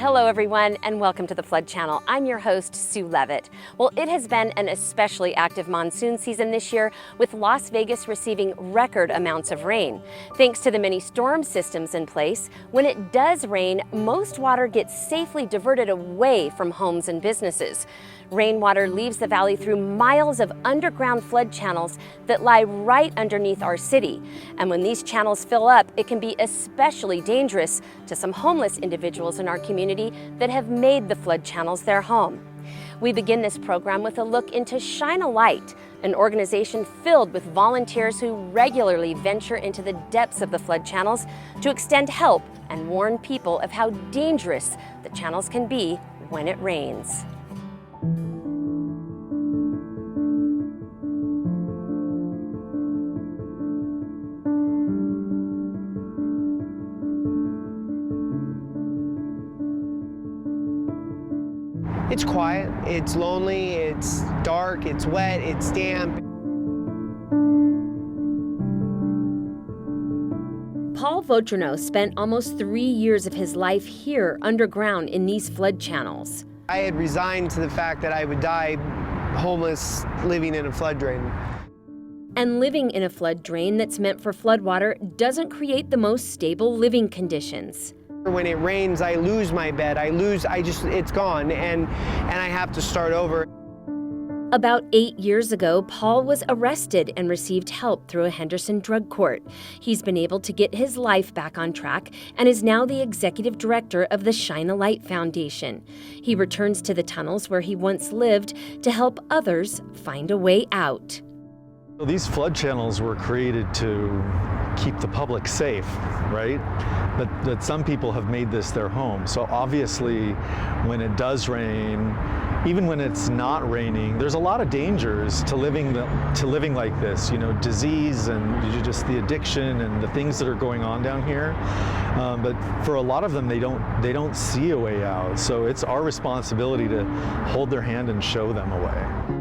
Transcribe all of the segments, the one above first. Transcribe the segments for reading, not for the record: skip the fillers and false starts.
Hello everyone and welcome to the Flood Channel. I'm your host, Sue Levitt. Well, it has been an especially active monsoon season this year, with Las Vegas receiving record amounts of rain. Thanks to the many storm systems in place, when it does rain, most water gets safely diverted away from homes and businesses. Rainwater leaves the valley through miles of underground flood channels that lie right underneath our city. And when these channels fill up, it can be especially dangerous to some homeless individuals in our community that have made the flood channels their home. We begin this program with a look into Shine a Light, an organization filled with volunteers who regularly venture into the depths of the flood channels to extend help and warn people of how dangerous the channels can be when it rains. It's quiet, it's lonely, it's dark, it's wet, it's damp. Paul Vautrinot spent almost 3 years of his life here underground in these flood channels. I had resigned to the fact that I would die homeless living in a flood drain. And living in a flood drain that's meant for floodwater doesn't create the most stable living conditions. When it rains, I lose my bed. It's gone, and I have to start over. About 8 years ago, Paul was arrested and received help through a Henderson drug court. He's been able to get his life back on track and is now the executive director of the Shine a Light Foundation. He returns to the tunnels where he once lived to help others find a way out. These flood channels were created to keep the public safe, right? But some people have made this their home. So obviously, when it does rain, even when it's not raining, there's a lot of dangers to living like this. You know, disease and just the addiction and the things that are going on down here. But for a lot of them, they don't see a way out. So it's our responsibility to hold their hand and show them a way.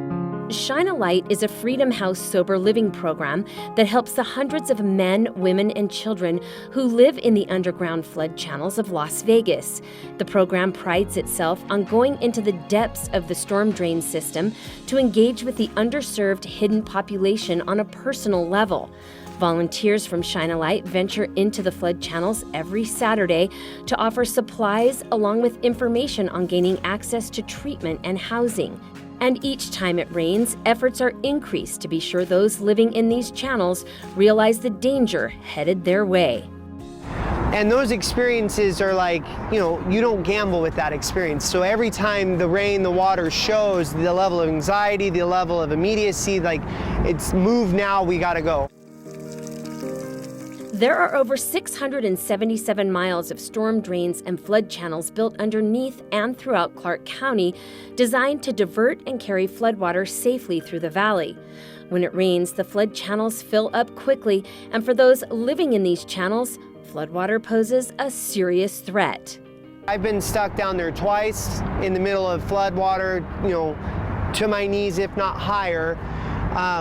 Shine a Light is a Freedom House sober living program that helps the hundreds of men, women, and children who live in the underground flood channels of Las Vegas. The program prides itself on going into the depths of the storm drain system to engage with the underserved hidden population on a personal level. Volunteers from Shine a Light venture into the flood channels every Saturday to offer supplies along with information on gaining access to treatment and housing. And each time it rains, efforts are increased to be sure those living in these channels realize the danger headed their way. And those experiences are like, you don't gamble with that experience. So every time the rain, the water shows the level of anxiety, the level of immediacy, like it's move now, we gotta go. There are over 677 miles of storm drains and flood channels built underneath and throughout Clark County, designed to divert and carry floodwater safely through the valley. When it rains, the flood channels fill up quickly, and for those living in these channels, floodwater poses a serious threat. I've been stuck down there twice in the middle of floodwater, to my knees, if not higher.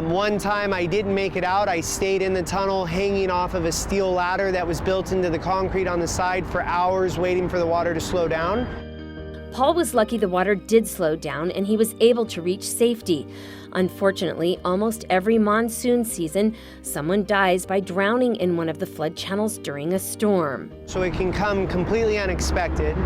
One time I didn't make it out. I stayed in the tunnel hanging off of a steel ladder that was built into the concrete on the side for hours waiting for the water to slow down. Paul was lucky the water did slow down and he was able to reach safety. Unfortunately, almost every monsoon season, someone dies by drowning in one of the flood channels during a storm. So it can come completely unexpected.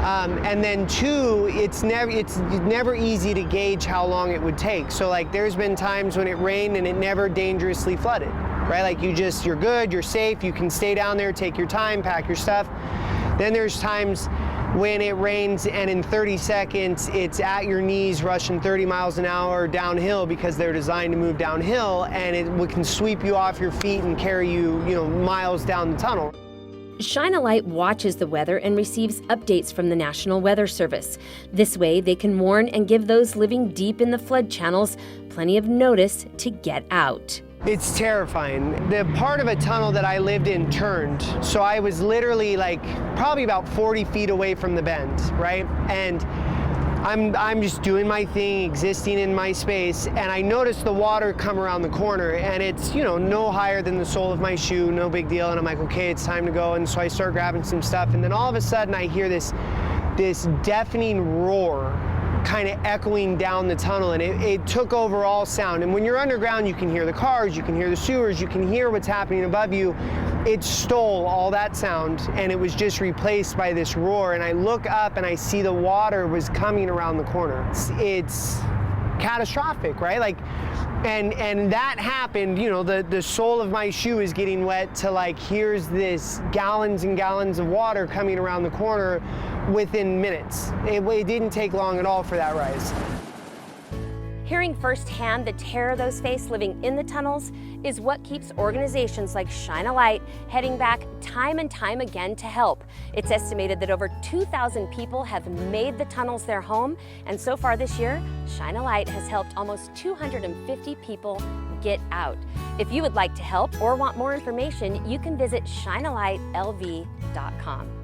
And then two, it's never easy to gauge how long it would take. So like there's been times when it rained and it never dangerously flooded, right? Like you're good, you're safe, you can stay down there, take your time, pack your stuff. Then there's times when it rains and in 30 seconds, it's at your knees rushing 30 miles an hour downhill because they're designed to move downhill, and it can sweep you off your feet and carry you, miles down the tunnel. Shine a Light watches the weather and receives updates from the National Weather Service. This way, they can warn and give those living deep in the flood channels plenty of notice to get out. It's terrifying. The part of a tunnel that I lived in turned, so I was literally probably about 40 feet away from the bend, right? And I'm just doing my thing, existing in my space, and I noticed the water come around the corner, and it's, no higher than the sole of my shoe, no big deal, and I'm like, okay, it's time to go, and so I start grabbing some stuff, and then all of a sudden I hear this this deafening roar kind of echoing down the tunnel, and it took over all sound. And when you're underground, you can hear the cars, you can hear the sewers, you can hear what's happening above you. It stole all that sound, and it was just replaced by this roar. And I look up and I see the water was coming around the corner. It's catastrophic, right? Like, and that happened, you know, the sole of my shoe is getting wet to like, here's this gallons and gallons of water coming around the corner within minutes. It didn't take long at all for that rise. Hearing firsthand the terror those face living in the tunnels is what keeps organizations like Shine a Light heading back time and time again to help. It's estimated that over 2,000 people have made the tunnels their home, and so far this year, Shine a Light has helped almost 250 people get out. If you would like to help or want more information, you can visit shinealightlv.com.